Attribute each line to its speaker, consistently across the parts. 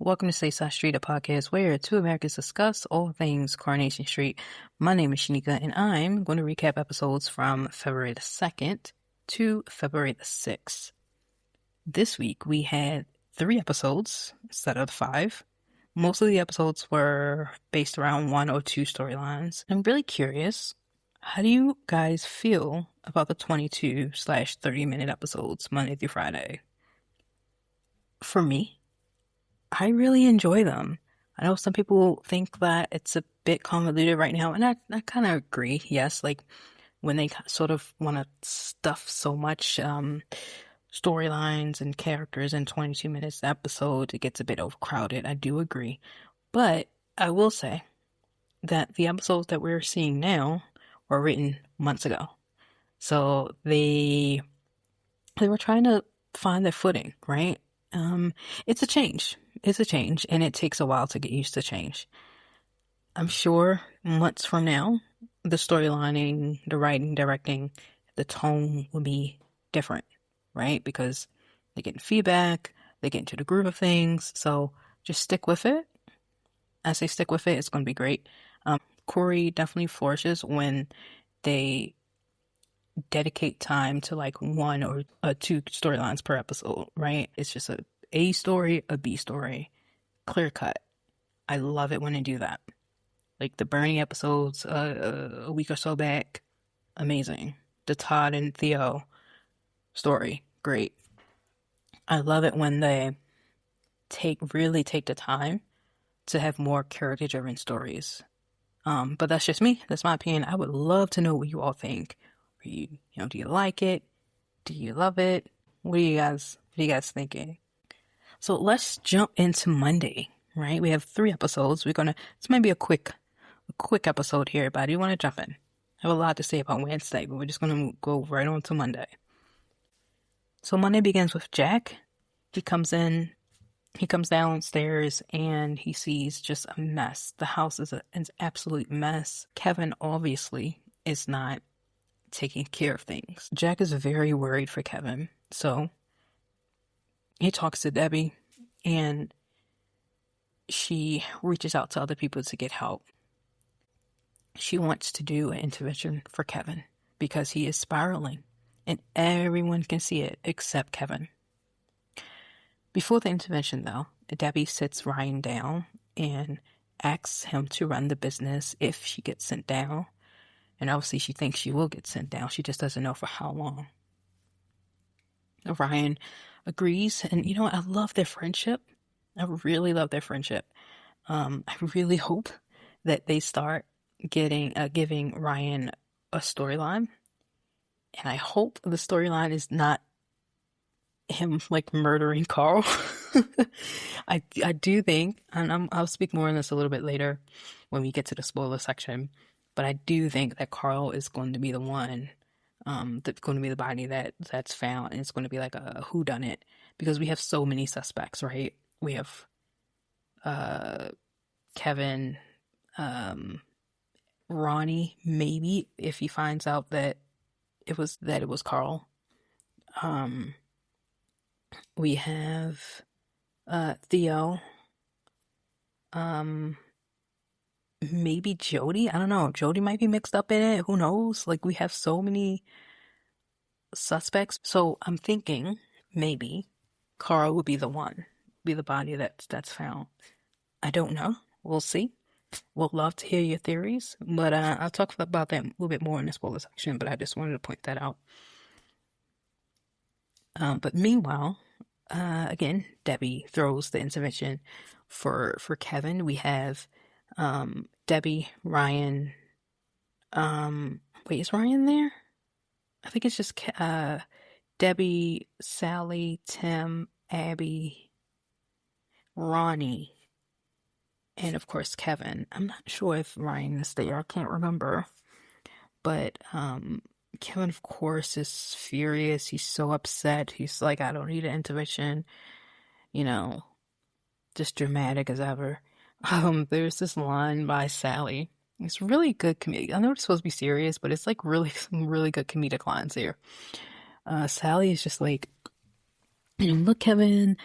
Speaker 1: Welcome to Stateside Street, a podcast where two Americans discuss all things Coronation Street. My name is Shanika, and I'm going to recap episodes from February the 2nd to February the 6th. This week, we had 3 episodes instead of 5. Most of the episodes were based around 1 or 2 storylines. I'm really curious, how do you guys feel about the 22/30-minute episodes, Monday through Friday? For me, I really enjoy them. I know some people think that it's a bit convoluted right now, and I kind of agree. Yes, like when they sort of want to stuff so much storylines and characters in 22 minutes episode, it gets a bit overcrowded. I do agree. But I will say that the episodes that we're seeing now were written months ago. So they were trying to find their footing, right? It's a change. It's a change, and it takes a while to get used to change. I'm sure months from now, the storylining, the writing, directing, the tone will be different, right? Because they're getting feedback, they get into the groove of things, so just stick with it. I say stick with it, it's going to be great. Corey definitely flourishes when they dedicate time to like 1 or 2 storylines per episode, right? It's just a story, a B story, clear cut. I love it when they do that. Like the Bernie episodes a week or so back, amazing. The Todd and Theo story, great. I love it when they really take the time to have more character-driven stories. But that's just me. That's my opinion. I would love to know what you all think. Do you like it? Do you love it? What are you guys thinking? So let's jump into Monday, right? We have 3 episodes. This might be a quick episode here, but I do want to jump in. I have a lot to say about Wednesday, but we're just going to go right on to Monday. So Monday begins with Jack. He comes downstairs and he sees just a mess. The house is an absolute mess. Kevin obviously is not taking care of things. Jack is very worried for Kevin, so he talks to Debbie and she reaches out to other people to get help. She wants to do an intervention for Kevin because he is spiraling and everyone can see it except Kevin. Before the intervention though, Debbie sits Ryan down and asks him to run the business if she gets sent down. And obviously she thinks she will get sent down. She just doesn't know for how long. Ryan agrees. And you know what? I love their friendship. I really love their friendship. I really hope that they start giving Ryan a storyline. And I hope the storyline is not him like murdering Carl. I do think, and I'll speak more on this a little bit later when we get to the spoiler section. But I do think that Carl is going to be the one, that's going to be the body that's found, and it's going to be like a whodunit because we have so many suspects, right? We have Kevin, Ronnie, maybe if he finds out that it was Carl. We have Theo. Maybe Jodie. I don't know. Jodie might be mixed up in it. Who knows? Like, we have so many suspects. So I'm thinking maybe Carl would be the body that's found. I don't know. We'll see. We'll love to hear your theories, but I'll talk about that a little bit more in the spoiler section, but I just wanted to point that out. But meanwhile, again, Debbie throws the intervention for Kevin. We have Debbie, Ryan, wait, is Ryan there? I think it's just Debbie, Sally, Tim, Abby, Ronnie, and of course Kevin. I'm not sure if Ryan is there. I can't remember. But Kevin, of course, is furious. He's so upset. He's like, I don't need an intervention. Just dramatic as ever. There's this line by Sally. It's really good comedic. I know it's supposed to be serious, but it's like really good comedic lines here. Sally is just like, look, Kevin,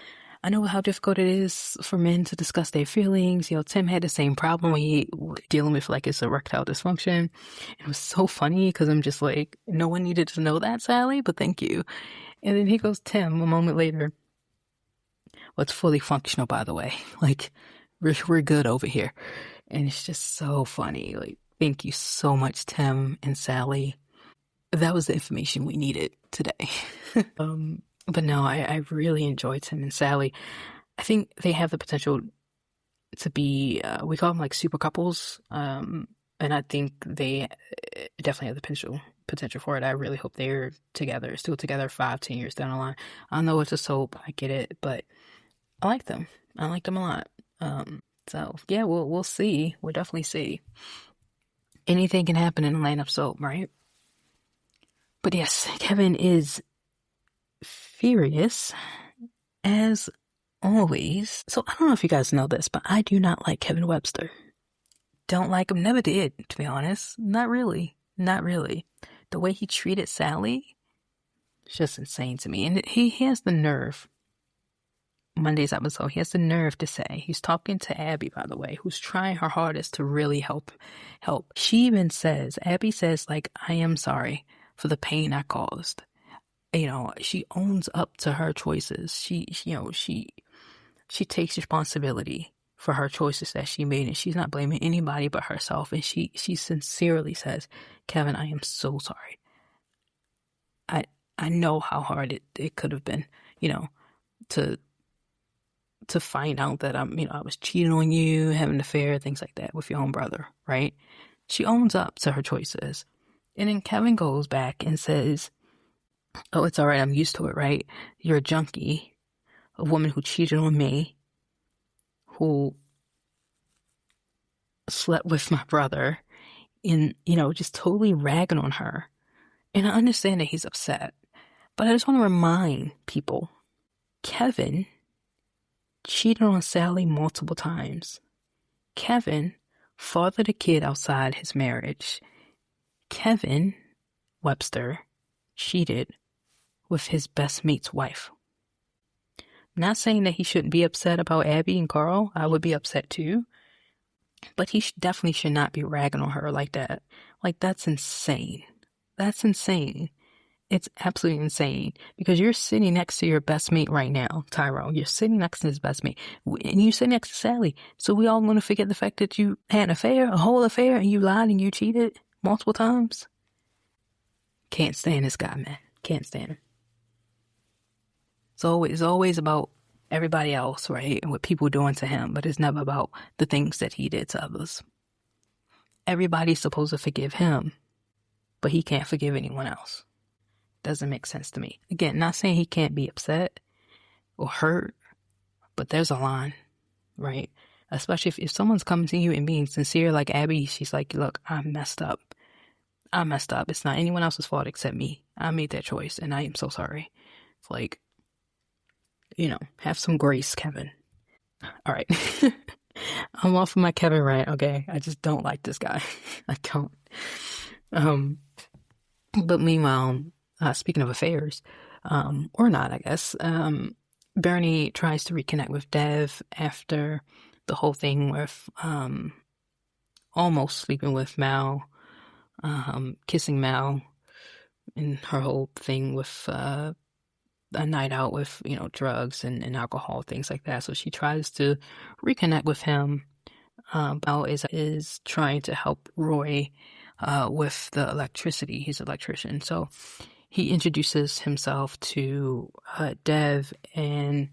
Speaker 1: I know how difficult it is for men to discuss their feelings. Tim had the same problem when he was dealing with like his erectile dysfunction. It was so funny because I'm just like, no one needed to know that, Sally, but thank you. And then he goes, Tim, a moment later, well, it's fully functional, by the way. Like, we're good over here. And it's just so funny. Like, thank you so much, Tim and Sally. That was the information we needed today. But no, I really enjoyed Tim and Sally. I think they have the potential to be, we call them like super couples. And I think they definitely have the potential for it. I really hope they're together, still together 5-10 years down the line. I know it's a soap, I get it, but I like them. I like them a lot. So yeah, we'll see. We'll definitely see. Anything can happen in a land of soap, right? But yes, Kevin is furious as always. So I don't know if you guys know this, but I do not like Kevin Webster. Don't like him, never did, to be honest. Not really. The way he treated Sally, it's just insane to me. And he has the nerve, Monday's episode, he has the nerve to say, he's talking to Abby, by the way, who's trying her hardest to really help. She even says, Abby says, like, I am sorry for the pain I caused. She owns up to her choices. She takes responsibility for her choices that she made, and she's not blaming anybody but herself. And she sincerely says, Kevin, I am so sorry. I know how hard it could have been, to find out that I was cheating on you, having an affair, things like that with your own brother, right? She owns up to her choices. And then Kevin goes back and says, oh, it's all right, I'm used to it, right? You're a junkie, a woman who cheated on me, who slept with my brother, and, just totally ragging on her. And I understand that he's upset, but I just want to remind people, Kevin cheated on Sally multiple times. Kevin fathered a kid outside his marriage. Kevin Webster cheated with his best mate's wife. Not saying that he shouldn't be upset about Abby and Carl. I would be upset too. But he definitely should not be ragging on her like that. Like, that's insane. That's insane. It's absolutely insane. Because you're sitting next to your best mate right now, Tyrone. You're sitting next to his best mate. And you sit next to Sally. So we all want to forget the fact that you had an affair, a whole affair, and you lied and you cheated multiple times? Can't stand this guy, man. Can't stand him. It's always about everybody else, right? And what people are doing to him, but it's never about the things that he did to others. Everybody's supposed to forgive him, but he can't forgive anyone else. Doesn't make sense to me. Again, not saying he can't be upset or hurt, but there's a line, right? Especially if someone's coming to you and being sincere, like Abby, she's like, look, I messed up. It's not anyone else's fault except me. I made that choice, and I am so sorry. It's like, have some grace, Kevin. All right. I'm off of my Kevin rant, okay? I just don't like this guy. I don't. But meanwhile, speaking of affairs, or not, I guess, Bernie tries to reconnect with Dev after the whole thing with almost sleeping with Mal, kissing Mal, and her whole thing with a night out with, drugs and alcohol, things like that. So she tries to reconnect with him. Mal is trying to help Roy with the electricity. He's an electrician. So he introduces himself to Dev and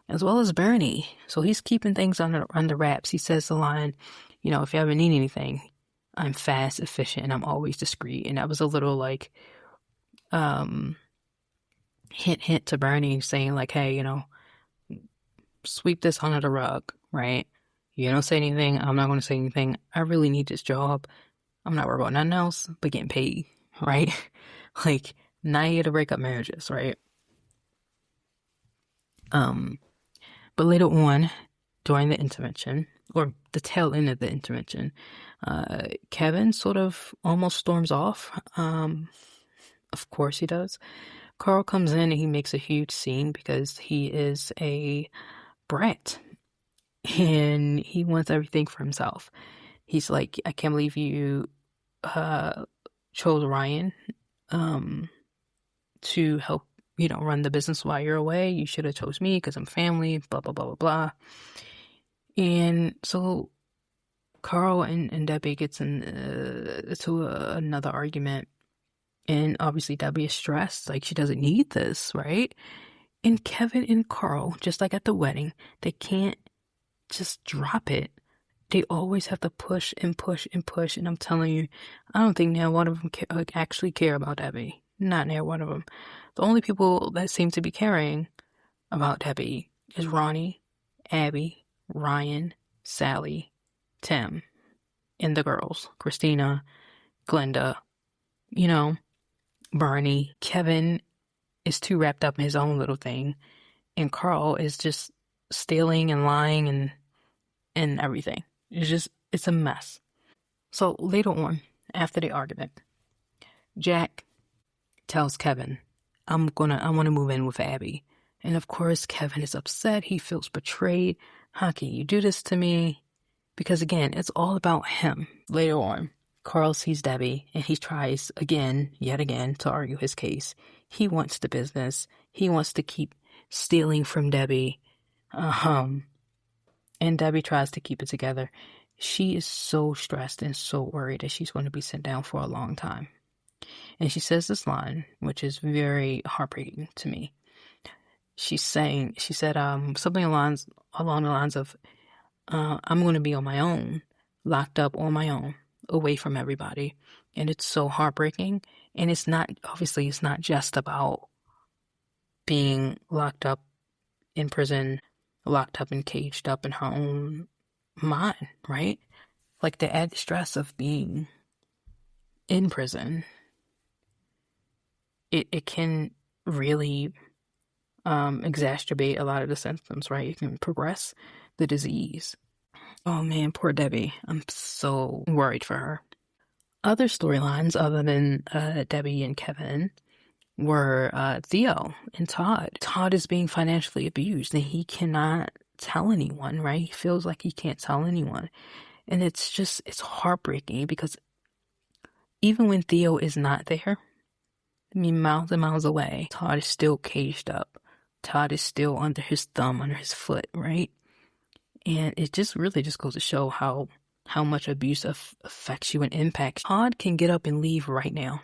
Speaker 1: as well as Bernie. So he's keeping things under wraps. He says the line, if you ever need anything, I'm fast, efficient, and I'm always discreet. And that was a little like hint to Bernie saying like, hey, sweep this under the rug, right? You don't say anything, I'm not going to say anything. I really need this job. I'm not worried about nothing else but getting paid, right? Like, not here to break up marriages, right? But later on, during the intervention, or the tail end of the intervention, Kevin sort of almost storms off. Of course he does. Carl comes in and he makes a huge scene because he is a brat and he wants everything for himself. He's like, I can't believe you chose Ryan to help, run the business while you're away. You should have chose me because I'm family, blah, blah, blah, blah, blah. And so Carl and Debbie gets into another argument. And obviously Debbie is stressed, like she doesn't need this, right? And Kevin and Carl, just like at the wedding, they can't just drop it. They always have to push and push and push. And I'm telling you, I don't think now one of them actually care about Debbie. Not near one of them. The only people that seem to be caring about Debbie is Ronnie, Abby, Ryan, Sally, Tim, and the girls. Christina, Glenda, Barney. Kevin is too wrapped up in his own little thing. And Carl is just stealing and lying and everything. It's a mess. So later on, after the argument, Jack tells Kevin, I want to move in with Abby. And of course, Kevin is upset. He feels betrayed. How can you do this to me? Because again, it's all about him. Later on, Carl sees Debbie and he tries yet again, to argue his case. He wants the business. He wants to keep stealing from Debbie. And Debbie tries to keep it together. She is so stressed and so worried that she's going to be sent down for a long time. And she says this line, which is very heartbreaking to me. She said something along the lines of, I'm going to be on my own, locked up on my own, away from everybody. And it's so heartbreaking. And it's not just about being locked up in prison, locked up and caged up in her own mind, right? Like the added stress of being in prison, it can really exacerbate a lot of the symptoms, right? It can progress the disease. Oh man, poor Debbie. I'm so worried for her. Other storylines other than Debbie and Kevin were Theo and Todd. Todd is being financially abused and he cannot tell anyone, right? He feels like he can't tell anyone. And it's heartbreaking because even when Theo is not there, miles and miles away, Todd is still caged up. Todd is still under his thumb, under his foot, right? And it just really just goes to show how much abuse affects you and impacts. Todd can get up and leave right now,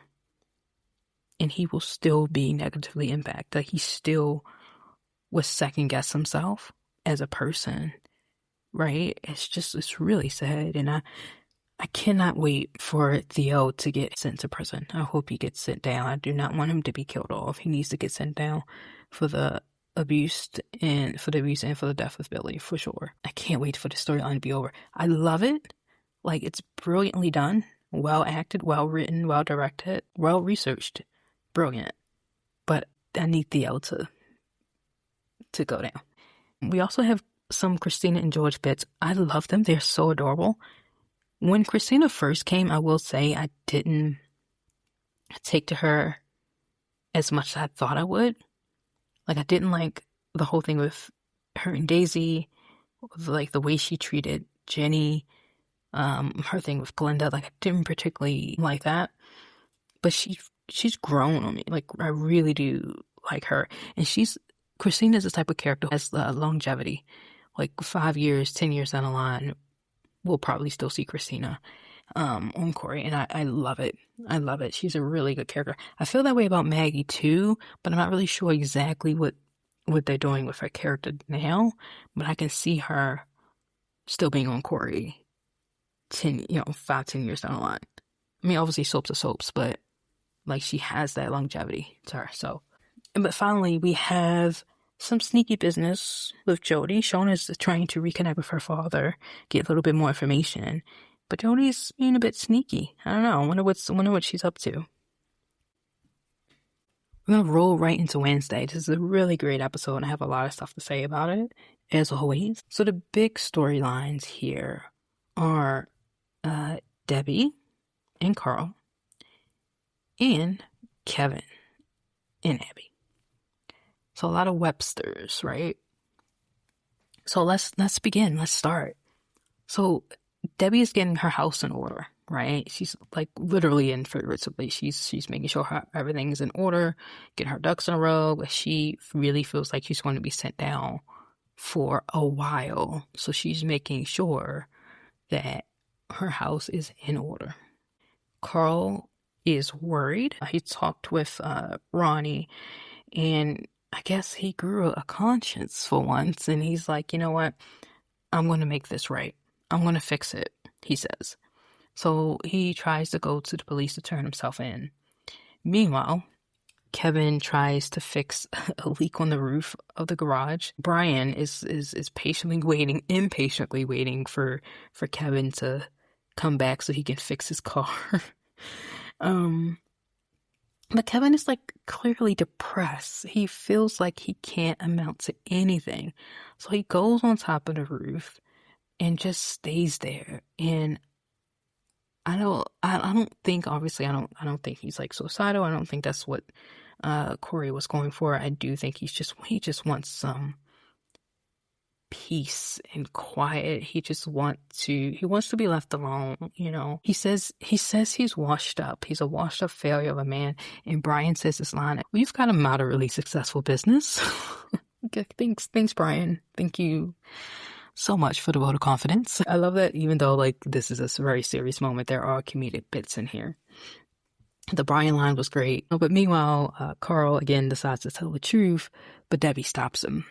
Speaker 1: and he will still be negatively impacted. Like he still will second guess himself as a person, right? It's really sad, and I cannot wait for Theo to get sent to prison. I hope he gets sent down. I do not want him to be killed off. He needs to get sent down for the abuse and for the death of Billy, for sure. I can't wait for the storyline to be over. I love it. Like, it's brilliantly done, well acted, well written, well directed, well researched, brilliant. But I need Theo to go down. We also have some Christina and George bits. I love them. They're so adorable. When Christina first came, I will say I didn't take to her as much as I thought I would. Like, I didn't like the whole thing with her and Daisy, like the way she treated Jenny, her thing with Glenda. Like, I didn't particularly like that. But she's grown on me. Like, I really do like her. And Christina's the type of character who has longevity. Like 5 years, 10 years down the line, we'll probably still see Christina on Corey, and I love it. I love it. She's a really good character. I feel that way about Maggie too, but I'm not really sure exactly what they're doing with her character now. But I can see her still being on Corey 5, 10 years down the line. I mean, obviously soaps are soaps, but like she has that longevity to her. So, but finally we have some sneaky business with Jodie. Shona's trying to reconnect with her father, get a little bit more information. But Jodie's being a bit sneaky. I don't know. I wonder what she's up to. We're going to roll right into Wednesday. This is a really great episode, and I have a lot of stuff to say about it, as always. So the big storylines here are Debbie and Carl and Kevin and Abby. So a lot of Websters, right? So let's begin. Let's start. So Debbie is getting her house in order, right? She's like literally and figuratively. She's making sure everything's in order, getting her ducks in a row. But she really feels like she's going to be sent down for a while. So she's making sure that her house is in order. Carl is worried. He talked with Ronnie, and I guess he grew a conscience for once, and he's like, you know what? I'm going to make this right. I'm going to fix it, he says. So he tries to go to the police to turn himself in. Meanwhile, Kevin tries to fix a leak on the roof of the garage. Brian is impatiently waiting for Kevin to come back so he can fix his car. But Kevin is like clearly depressed. He feels like he can't amount to anything. So he goes on top of the roof and just stays there. And I don't think he's like suicidal. I don't think that's what Corey was going for. I do think he just wants some peace and quiet. He wants to be left alone, you know. He says he's washed up. He's a washed up failure of a man. And Brian says this line, well, you've got a moderately successful business. Okay, thanks, Brian. Thank you so much for the vote of confidence. I love that even though like this is a very serious moment, there are comedic bits in here. The Brian line was great. But meanwhile, Carl again decides to tell the truth, but Debbie stops him.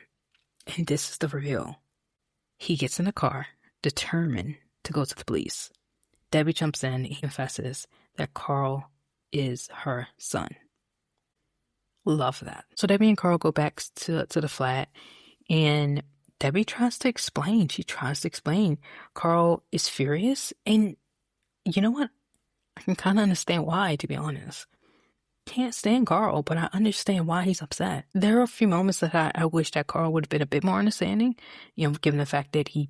Speaker 1: And this is the reveal. He gets in the car, determined to go to the police. Debbie jumps in. He confesses that Carl is her son. Love that. So Debbie and Carl go back to the flat, and Debbie tries to explain. She tries to explain. Carl is furious, and you know what? I can kind of understand why, to be honest. Can't stand Carl, but I understand why he's upset. There are a few moments that I wish that Carl would have been a bit more understanding, you know, given the fact that he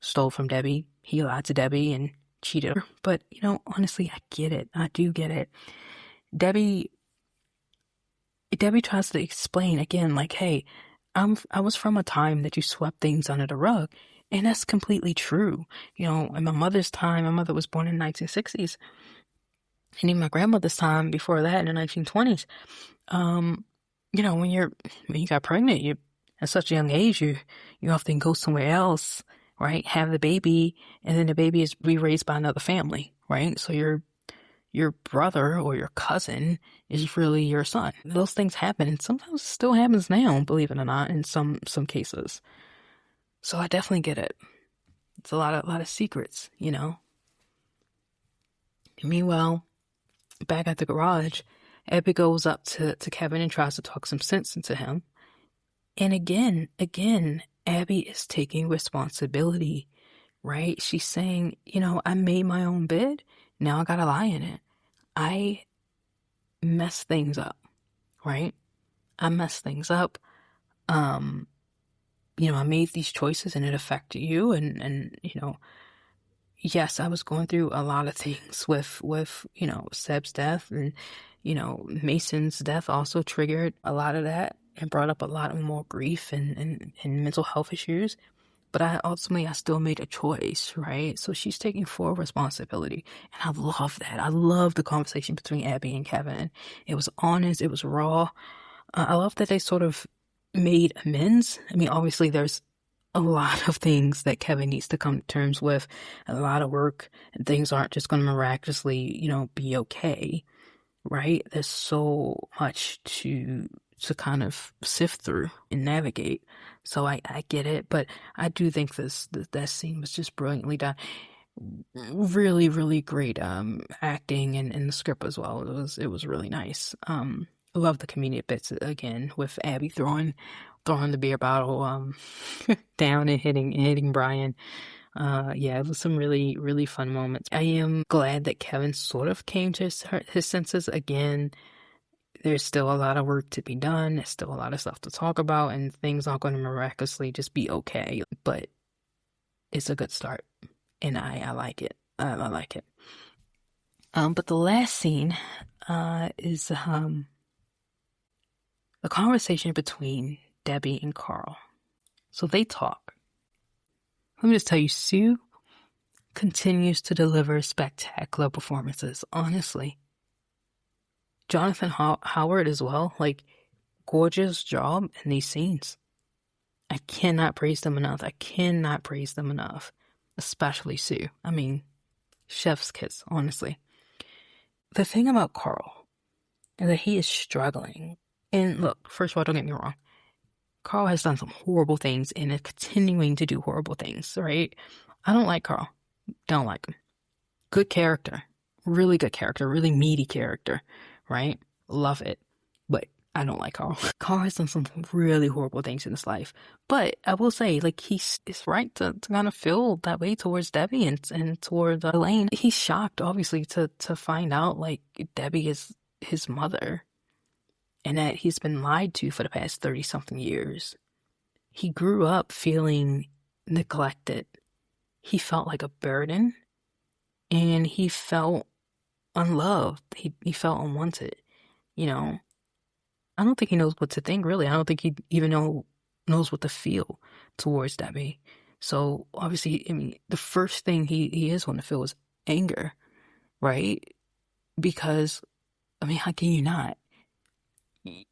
Speaker 1: stole from Debbie, he lied to Debbie and cheated her. But, you know, honestly, I get it. I do get it. Debbie tries to explain again, like, hey, I was from a time that you swept things under the rug, and that's completely true. You know, in my mother's time, my mother was born in the 1960s. And in my grandmother's time before that, in the 1920s, you know, when you got pregnant, you at such a young age, you often go somewhere else, right? Have the baby, and then the baby is raised by another family, right? So your brother or your cousin is really your son. Those things happen, and sometimes it still happens now, believe it or not, in some cases. So I definitely get it. It's a lot of secrets, you know. Meanwhile, back at the garage, Abby goes up to Kevin and tries to talk some sense into him. And again, Abby is taking responsibility, right? She's saying, you know, I made my own bed. Now I gotta lie in it. I messed things up, right? I messed things up. You know, I made these choices and it affected you. And you know, yes, I was going through a lot of things with, you know, Seb's death, and, you know, Mason's death also triggered a lot of that and brought up a lot more grief and mental health issues. But I still made a choice, right? So she's taking full responsibility. And I love that. I love the conversation between Abby and Kevin. It was honest. It was raw. I love that they sort of made amends. I mean, obviously there's a lot of things that Kevin needs to come to terms with, a lot of work, and things aren't just going to miraculously, you know, be okay, right? There's so much to kind of sift through and navigate. So I get it, but I do think that scene was just brilliantly done. Really, really great acting and the script as well. It was really nice. I love the comedic bits again with Abby throwing the beer bottle down and hitting Brian. Yeah, it was some really, really fun moments. I am glad that Kevin sort of came to his senses again. There's still a lot of work to be done. There's still a lot of stuff to talk about, and things aren't going to miraculously just be okay. But it's a good start, and I like it. I like it. But the last scene is the conversation between Debbie and Carl. So they talk. Let me just tell you, Sue continues to deliver spectacular performances, honestly. Jonathan Howard as well, like, gorgeous job in these scenes. I cannot praise them enough. Especially Sue. I mean, chef's kiss, honestly. The thing about Carl is that he is struggling. And look, first of all, don't get me wrong. Carl has done some horrible things and is continuing to do horrible things, right? I don't like Carl. Don't like him. Good character. Really good character. Really meaty character, right? Love it. But I don't like Carl. Carl has done some really horrible things in his life. But I will say, like, it's right to kind of feel that way towards Debbie and towards Elaine. He's shocked, obviously, to find out, like, Debbie is his mother and that he's been lied to for the past 30-something years. He grew up feeling neglected. He felt like a burden, and he felt unloved. He felt unwanted, you know. I don't think he knows what to think, really. I don't think he even knows what to feel towards Debbie. So, obviously, I mean, the first thing he is going to feel is anger, right? Because, I mean, how can you not?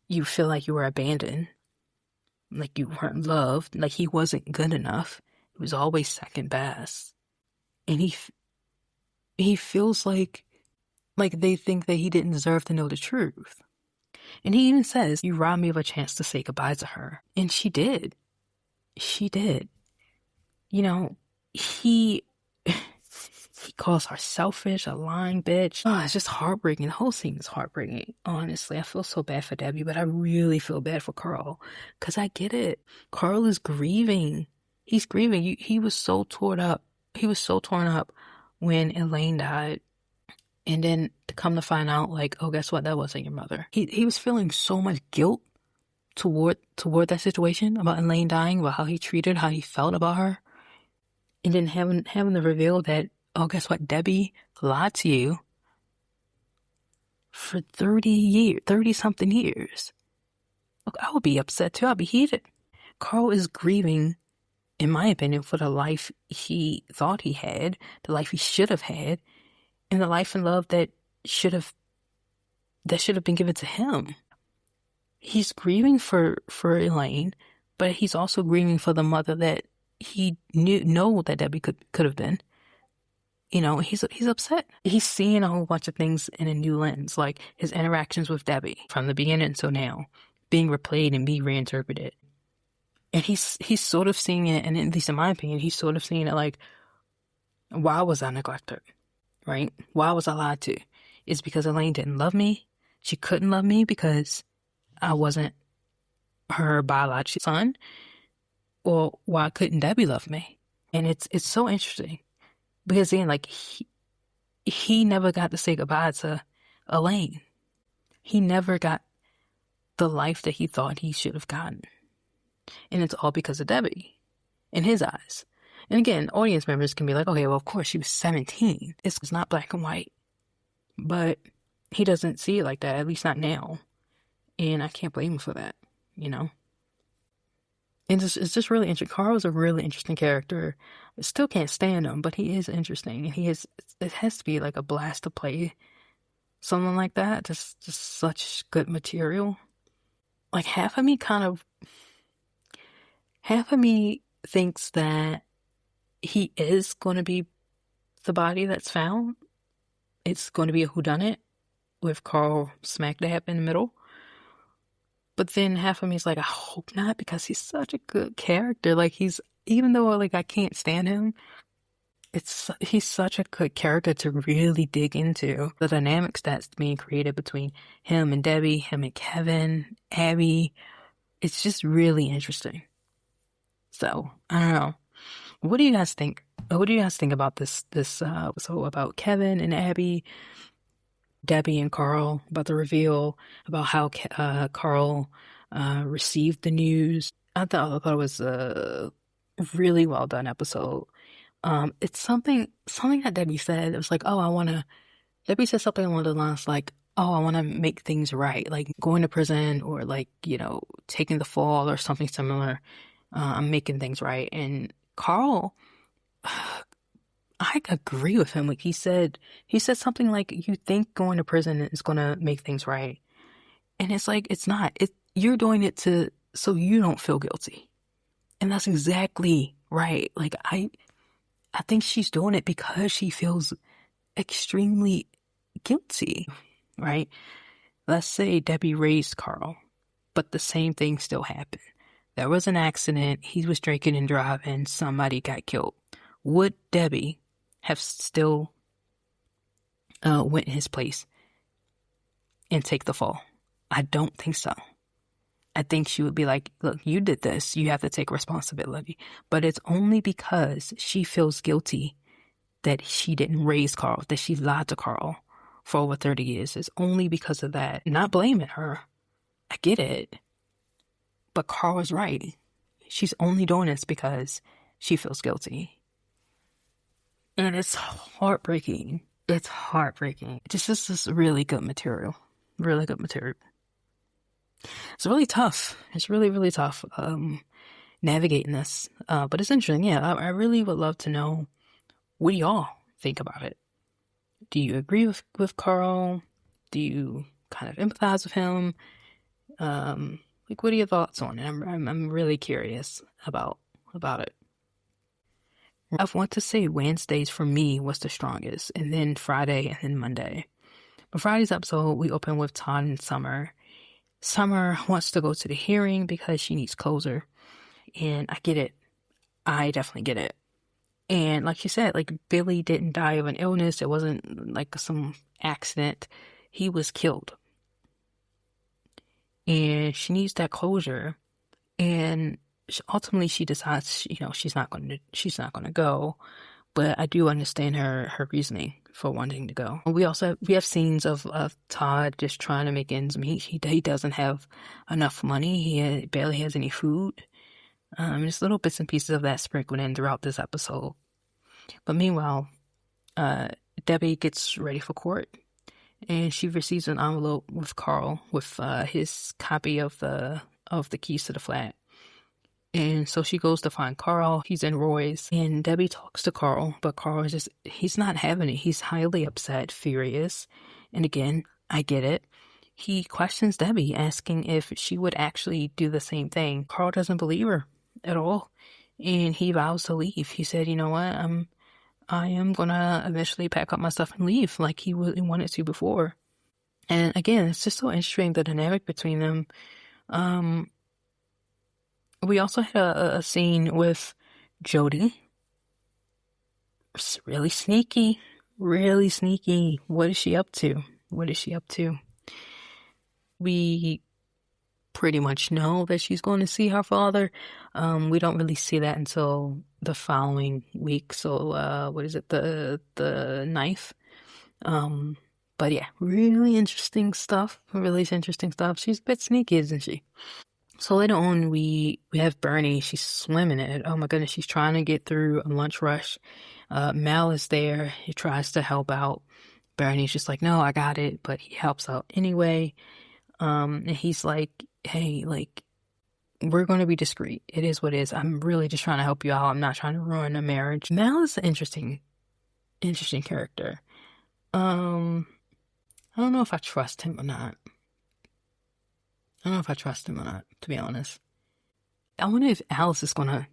Speaker 1: You feel like you were abandoned, like you weren't loved, like he wasn't good enough. He was always second best. And he feels like they think that he didn't deserve to know the truth. And he even says, you robbed me of a chance to say goodbye to her. And she did. She did. You know, he calls her selfish, a lying bitch. Oh, it's just heartbreaking. The whole scene is heartbreaking. Honestly, I feel so bad for Debbie, but I really feel bad for Carl. Because I get it. Carl is grieving. He's grieving. He was so torn up. He was so torn up when Elaine died. And then to come to find out, like, oh, guess what? That wasn't your mother. He was feeling so much guilt toward that situation about Elaine dying, about how he treated, how he felt about her. And then having to reveal that, oh, guess what? Debbie lied to you for 30-something years. Look, I would be upset too. I'd be heated. Carl is grieving, in my opinion, for the life he thought he had, the life he should have had, and the life and love that should have been given to him. He's grieving for Elaine, but he's also grieving for the mother that he know that Debbie could have been. You know, he's upset. He's seeing a whole bunch of things in a new lens, like his interactions with Debbie from the beginning until now, being replayed and being reinterpreted. And he's sort of seeing it, and at least in my opinion, he's sort of seeing it like, why was I neglected? Right? Why was I lied to? It's because Elaine didn't love me. She couldn't love me because I wasn't her biological son. Or why couldn't Debbie love me? And it's so interesting. Because then, like, he never got to say goodbye to Elaine. He never got the life that he thought he should have gotten. And it's all because of Debbie, in his eyes. And again, audience members can be like, okay, well, of course, she was 17. It's not black and white. But he doesn't see it like that, at least not now. And I can't blame him for that, you know? And it's just really interesting. Carl's a really interesting character. I still can't stand him, but he is interesting. And it has to be like a blast to play someone like that. Just such good material. Like, half of me thinks that he is going to be the body that's found. It's going to be a whodunit with Carl smack dab in the middle. But then half of me is like, I hope not, because he's such a good character. Like, even though, like, I can't stand him, he's such a good character to really dig into. The dynamics that's being created between him and Debbie, him and Kevin, Abby, it's just really interesting. So, I don't know. What do you guys think? What do you guys think about this episode about Kevin and Abby, Debbie and Carl, about the reveal, about how Carl received the news? I thought it was a really well done episode. It's something that Debbie said. It was like, Debbie said something along the lines like, oh, I want to make things right, like going to prison or like, taking the fall or something similar. I'm making things right. And Carl, I agree with him. Like he said something like, you think going to prison is going to make things right. And it's like, it's not. You're doing it so you don't feel guilty. And that's exactly right. Like, I think she's doing it because she feels extremely guilty, right? Let's say Debbie raised Carl, but the same thing still happened. There was an accident. He was drinking and driving. Somebody got killed. Would Debbie have still went in his place and take the fall? I don't think so. I think she would be like, look, you did this. You have to take responsibility. But it's only because she feels guilty that she didn't raise Carl, that she lied to Carl for over 30 years. It's only because of that. Not blaming her. I get it. But Carl is right. She's only doing this because she feels guilty. And it's heartbreaking. It's heartbreaking. This is really good material. Really good material. It's really tough. It's really, really tough navigating this. But it's interesting. Yeah, I really would love to know, what do y'all think about it? Do you agree with Carl? Do you kind of empathize with him? Like, what are your thoughts on it? I'm really curious about it. I want to say Wednesdays for me was the strongest, and then Friday, and then Monday. But Friday's episode, we open with Todd and Summer. Summer wants to go to the hearing because she needs closure. And I get it. I definitely get it. And like she said, like, Billy didn't die of an illness. It wasn't like some accident. He was killed. And she needs that closure. And ultimately she decides, she's not going to go. But I do understand her reasoning for wanting to go. We have scenes of Todd just trying to make ends meet. He doesn't have enough money. He barely has any food. Just little bits and pieces of that sprinkled in throughout this episode. But meanwhile, Debbie gets ready for court, and she receives an envelope with Carl with his copy of the keys to the flat. And so she goes to find Carl. He's in Roy's, and Debbie talks to Carl, but Carl is he's not having it. He's highly upset, furious. And again, I get it. He questions Debbie, asking if she would actually do the same thing. Carl doesn't believe her at all, and he vows to leave. He said, you know what, I am gonna eventually pack up my stuff and leave, like he wanted to before. And again, it's just so interesting, the dynamic between them. We also had a scene with Jodie. It's really sneaky. Really sneaky. What is she up to? We pretty much know that she's going to see her father. We don't really see that until the following week. So, what is it? The 9th. But yeah, really interesting stuff. She's a bit sneaky, isn't she? So later on, we have Bernie. She's swimming in it. Oh my goodness, she's trying to get through a lunch rush. Mel is there. He tries to help out. Bernie's just like, no, I got it. But he helps out anyway. And he's like, hey, like, we're going to be discreet. It is what it is. I'm really just trying to help you out. I'm not trying to ruin a marriage. Mel is an interesting character. I don't know if I trust him or not. To be honest. I wonder if Alice is going to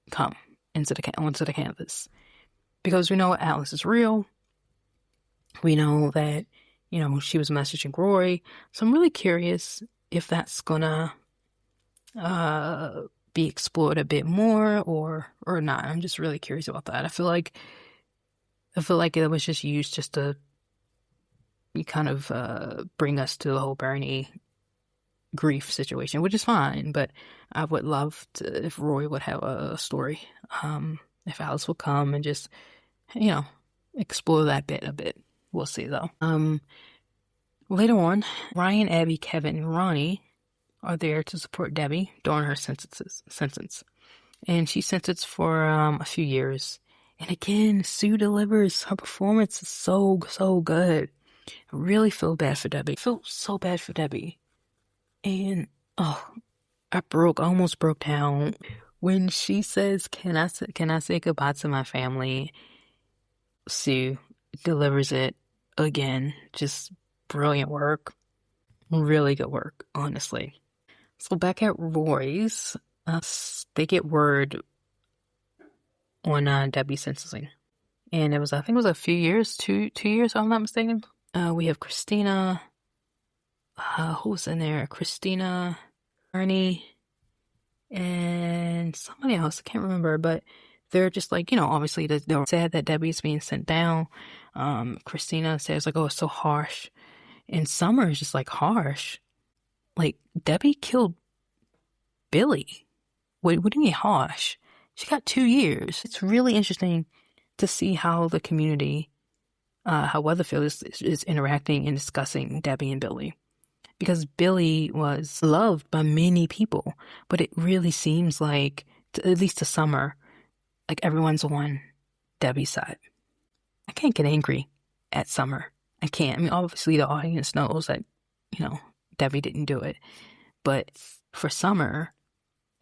Speaker 1: come onto the canvas. Because we know Alice is real. We know that, she was messaging Roy. So I'm really curious if that's going to be explored a bit more or not. I'm just really curious about that. I feel like it was just used just to kind of bring us to the whole Bernie grief situation, which is fine, but I would love to if Roy would have a story, if Alice would come and just explore that bit a bit. We'll see though. Later on, Ryan, Abby, Kevin, and Ronnie are there to support Debbie during her sentence, and she's sentenced for a few years. And again, Sue delivers. Her performance is so good. I really feel bad for Debbie. I feel so bad for Debbie. And, oh, I almost broke down when she says, can I say goodbye to my family? Sue delivers it again. Just brilliant work. Really good work, honestly. So back at Roy's, they get word on Debbie's sentencing. And I think it was a few years, 2 years, if I'm not mistaken. We have Christina. Who's in there? Christina, Bernie, and somebody else. I can't remember, but they're just like, obviously they're sad that Debbie's being sent down. Christina says like, oh, it's so harsh. And Summer is just like, harsh? Like, Debbie killed Billy. What do you mean harsh? She got 2 years. It's really interesting to see how the community, how Weatherfield is interacting and discussing Debbie and Billy. Because Billy was loved by many people, but it really seems like, at least to Summer, like everyone's on Debbie's side. I can't get angry at Summer. I can't. I mean, obviously the audience knows that, Debbie didn't do it. But for Summer,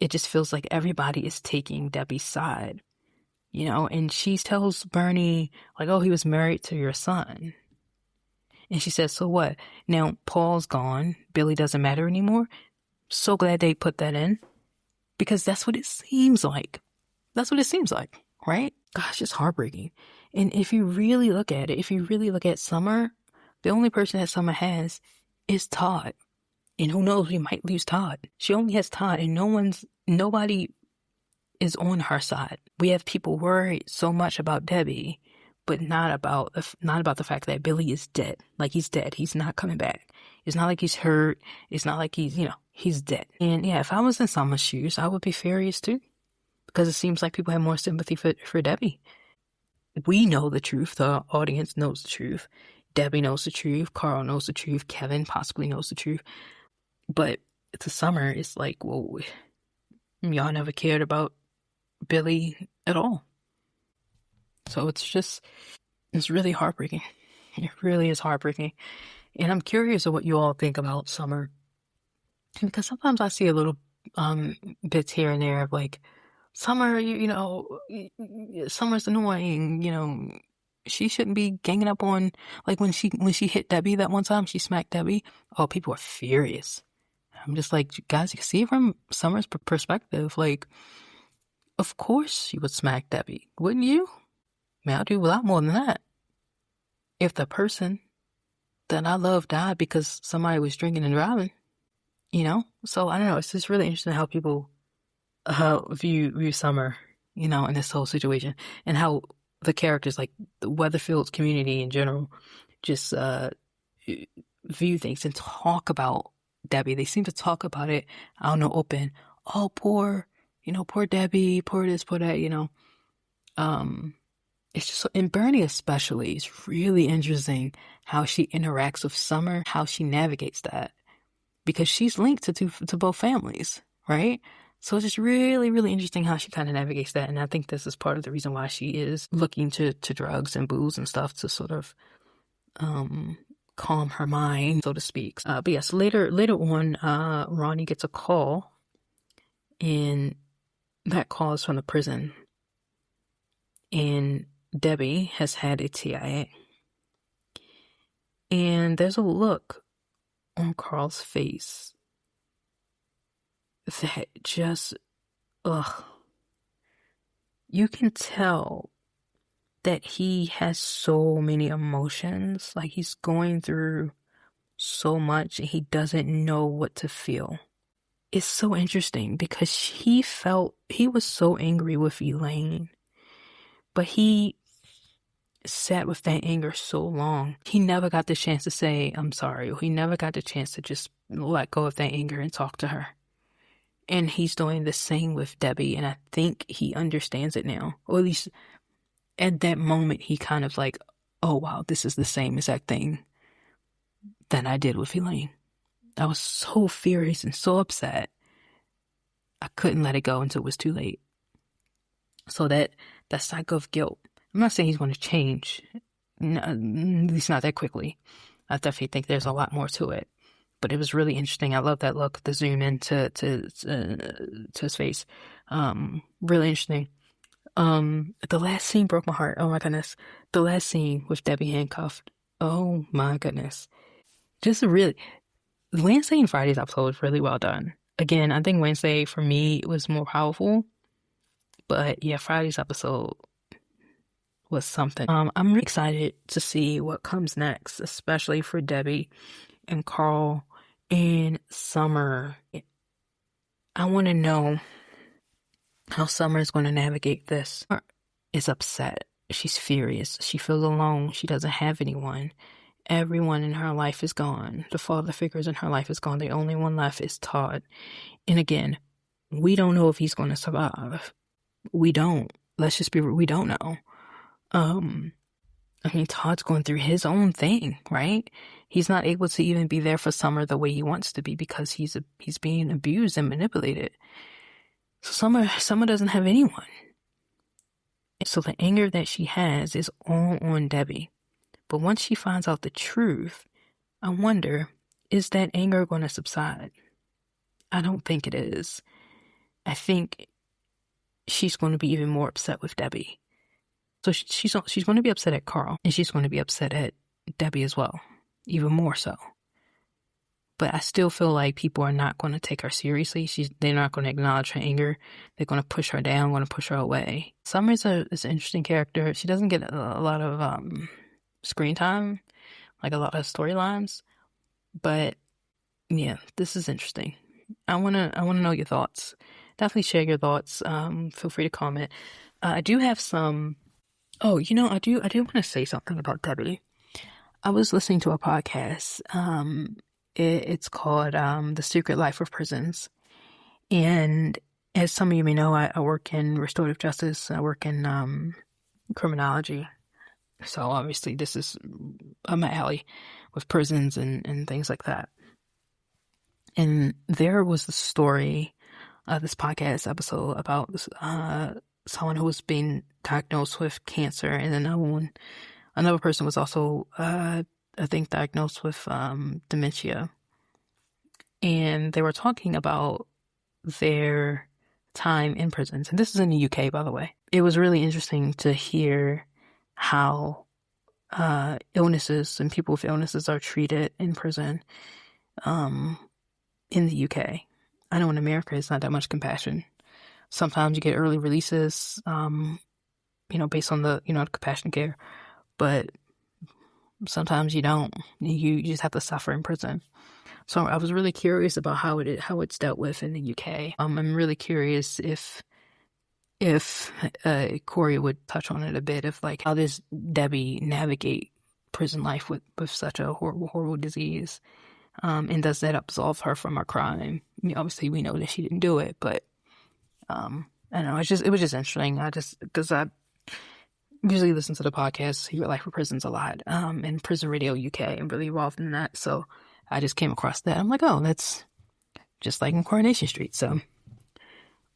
Speaker 1: it just feels like everybody is taking Debbie's side, and she tells Bernie, like, oh, he was married to your son. And she says, so what? Now, Paul's gone. Billy doesn't matter anymore. So glad they put that in. Because that's what it seems like. That's what it seems like, right? Gosh, it's heartbreaking. And if you really look at it, if you really look at Summer, the only person that Summer has is Todd. And who knows, we might lose Todd. She only has Todd, and nobody is on her side. We have people worried so much about Debbie, but not about the fact that Billy is dead. Like, he's dead. He's not coming back. It's not like he's hurt. It's not like he's dead. And yeah, if I was in Summer's shoes, I would be furious too. Because it seems like people have more sympathy for Debbie. We know the truth. The audience knows the truth. Debbie knows the truth. Carl knows the truth. Kevin possibly knows the truth. But to Summer, it's like, well, y'all never cared about Billy at all. So it's really heartbreaking. It really is heartbreaking. And I'm curious of what you all think about Summer. Because sometimes I see a little bits here and there of like, Summer, Summer's annoying, she shouldn't be ganging up on, like when she hit Debbie that one time, she smacked Debbie. Oh, people are furious. I'm just like, guys, you can see from Summer's perspective, like, of course she would smack Debbie, wouldn't you? I mean, I'll do a lot more than that. If the person that I love died because somebody was drinking and driving, So I don't know. It's just really interesting how people view Summer, in this whole situation, and how the characters, like the Weatherfield's community in general, just view things and talk about Debbie. They seem to talk about it, I don't know, open. Oh, poor Debbie, poor this, poor that, It's just, and Bernie especially, it's really interesting how she interacts with Summer, how she navigates that, because she's linked to both families, right? So it's just really, really interesting how she kind of navigates that, and I think this is part of the reason why she is looking to drugs and booze and stuff to sort of calm her mind, so to speak. But yes, later on, Ronnie gets a call, and that call is from the prison, and Debbie has had a TIA. And there's a look on Carl's face that just, you can tell that he has so many emotions. Like, he's going through so much and he doesn't know what to feel. It's so interesting because he was so angry with Elaine, but he sat with that anger so long. He never got the chance to say, I'm sorry. He never got the chance to just let go of that anger and talk to her. And he's doing the same with Debbie, and I think he understands it now. Or at least at that moment, he kind of like, oh wow, this is the same exact thing that I did with Elaine. I was so furious and so upset. I couldn't let it go until it was too late. So that cycle of guilt, I'm not saying he's going to change, at least not that quickly, I definitely think there's a lot more to it. But it was really interesting. I love that look, the zoom in to his face. Really interesting. The last scene broke my heart. Oh my goodness. The last scene with Debbie handcuffed. Oh my goodness. Just really, Wednesday and Friday's episode was really well done. Again, I think Wednesday for me was more powerful, but yeah, Friday's episode was something. I'm really excited to see what comes next, especially for Debbie and Carl and Summer. I want to know how Summer is going to navigate this. Summer is upset. She's furious. She feels alone. She doesn't have anyone. Everyone in her life is gone. The father figures in her life is gone. The only one left is Todd. And again, we don't know if he's going to survive. We don't. Let's just be real. We don't know. I mean, Todd's going through his own thing, right? He's not able to even be there for Summer the way he wants to be because he's being abused and manipulated. So Summer doesn't have anyone. So the anger that she has is all on Debbie. But once she finds out the truth, I wonder, is that anger going to subside? I don't think it is. I think she's going to be even more upset with Debbie. So she's going to be upset at Carl, and she's going to be upset at Debbie as well, even more so. But I still feel like people are not going to take her seriously. They're not going to acknowledge her anger. They're going to push her down, going to push her away. Summer's is an interesting character. She doesn't get a lot of screen time, like a lot of storylines. But yeah, this is interesting. I wanna know your thoughts. Definitely share your thoughts. Feel free to comment. I do have some. Oh, I do want to say something about Debbie. I was listening to a podcast. It's called The Secret Life of Prisons. And as some of you may know, I work in restorative justice. I work in criminology. So obviously this is my alley with prisons and things like that. And there was the story of this podcast episode about someone who was being diagnosed with cancer, and another person was also, I think, diagnosed with dementia. And they were talking about their time in prisons. And this is in the UK, by the way. It was really interesting to hear how illnesses and people with illnesses are treated in prison in the UK. I know in America it's not that much compassion. Sometimes you get early releases, based on the compassion care, but sometimes you don't. You just have to suffer in prison. So I was really curious about how it's dealt with in the UK. I'm really curious if Corey would touch on it a bit, of like how does Debbie navigate prison life with such a horrible disease, and does that absolve her from her crime? I mean, obviously we know that she didn't do it, but I don't know. It was just interesting. Because I usually listen to the podcast Secret Life of Prisons a lot, and Prison Radio UK. I'm really involved in that, so I just came across that. I'm like, oh, that's just like in Coronation Street. So,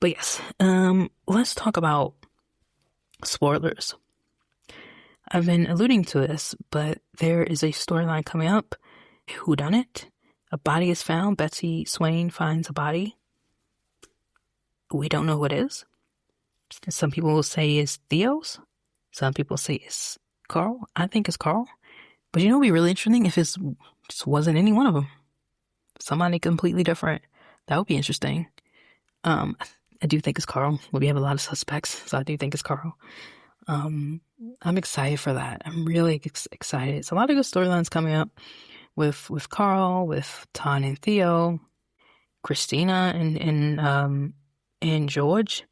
Speaker 1: but yes, let's talk about spoilers. I've been alluding to this, but there is a storyline coming up. Whodunit? A body is found. Betsy Swain finds a body. We don't know who it is. Some people will say it's Theo's. Some people say it's Carl. I think it's Carl. But it would be really interesting if it just wasn't any one of them. Somebody completely different. That would be interesting. I do think it's Carl. We have a lot of suspects, so I do think it's Carl. I'm excited for that. I'm really excited. It's a lot of good storylines coming up with Carl, with Todd and Theo, Christina and George.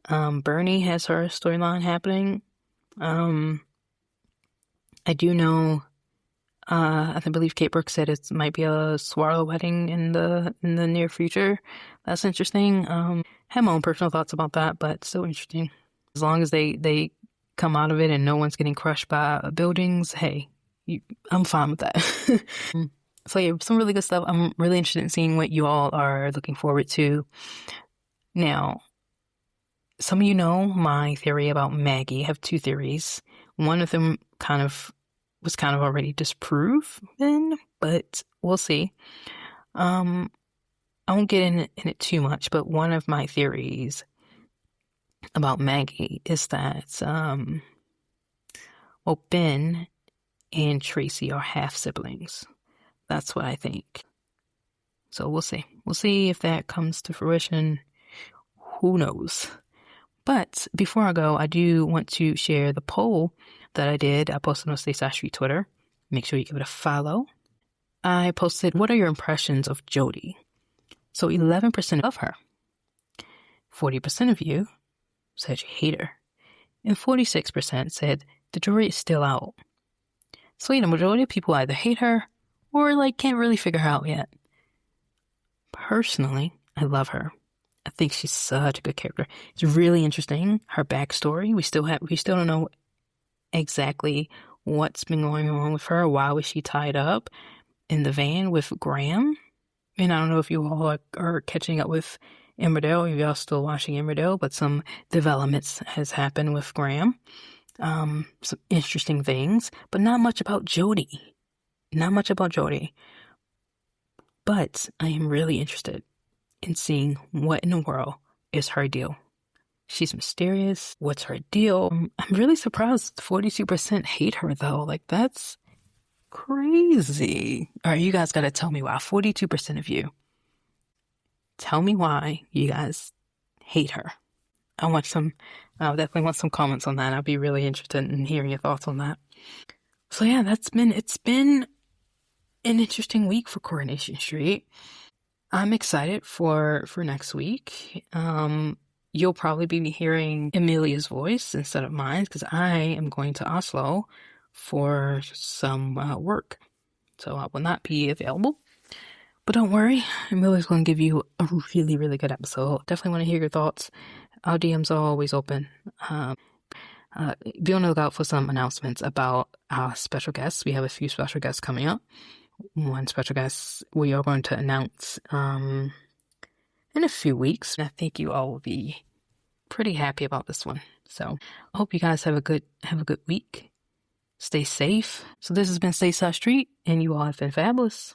Speaker 1: Bernie has her storyline happening. I do know, I believe Kate Brooks said it might be a Swallow wedding in the near future. That's interesting. Have my own personal thoughts about that, but still interesting. As long as they come out of it and no one's getting crushed by buildings, hey, I'm fine with that. So yeah, some really good stuff. I'm really interested in seeing what you all are looking forward to. Now, some of you know my theory about Maggie. I have two theories. One of them kind of was kind of already disproven, but we'll see. I won't get in it too much, but one of my theories about Maggie is that, Ben and Tracy are half siblings. That's what I think. So we'll see. We'll see if that comes to fruition. Who knows? But before I go, I do want to share the poll that I did. I posted on Stay South Street Twitter. Make sure you give it a follow. I posted, what are your impressions of Jodie? So 11% love her. 40% of you said you hate her. And 46% said the jury is still out. So, the majority of people either hate her or, can't really figure her out yet. Personally, I love her. I think she's such a good character. It's really interesting, her backstory. We still don't know exactly what's been going on with her. Why was she tied up in the van with Graham? And I don't know if you all are catching up with Emmerdale, if y'all still watching Emmerdale, but some developments has happened with Graham. Some interesting things, but not much about Jodie. Not much about Jodie. But I am really interested in seeing what in the world is her deal. She's mysterious. What's her deal? I'm really surprised 42% hate her, though. That's crazy. All right, you guys got to tell me why. 42% of you. Tell me why you guys hate her. I definitely want some comments on that. I'll be really interested in hearing your thoughts on that. So yeah, it's been an interesting week for Coronation Street. I'm excited for next week. You'll probably be hearing Amelia's voice instead of mine because I am going to Oslo for some work. So I will not be available. But don't worry, Amelia's going to give you a really, really good episode. Definitely want to hear your thoughts. Our DMs are always open. Be on the lookout for some announcements about our special guests. We have a few special guests coming up. One special guest we are going to announce in a few weeks. I think you all will be pretty happy about this one. So I hope you guys have a good week. Stay safe. So this has been Stay South Street, and you all have been fabulous.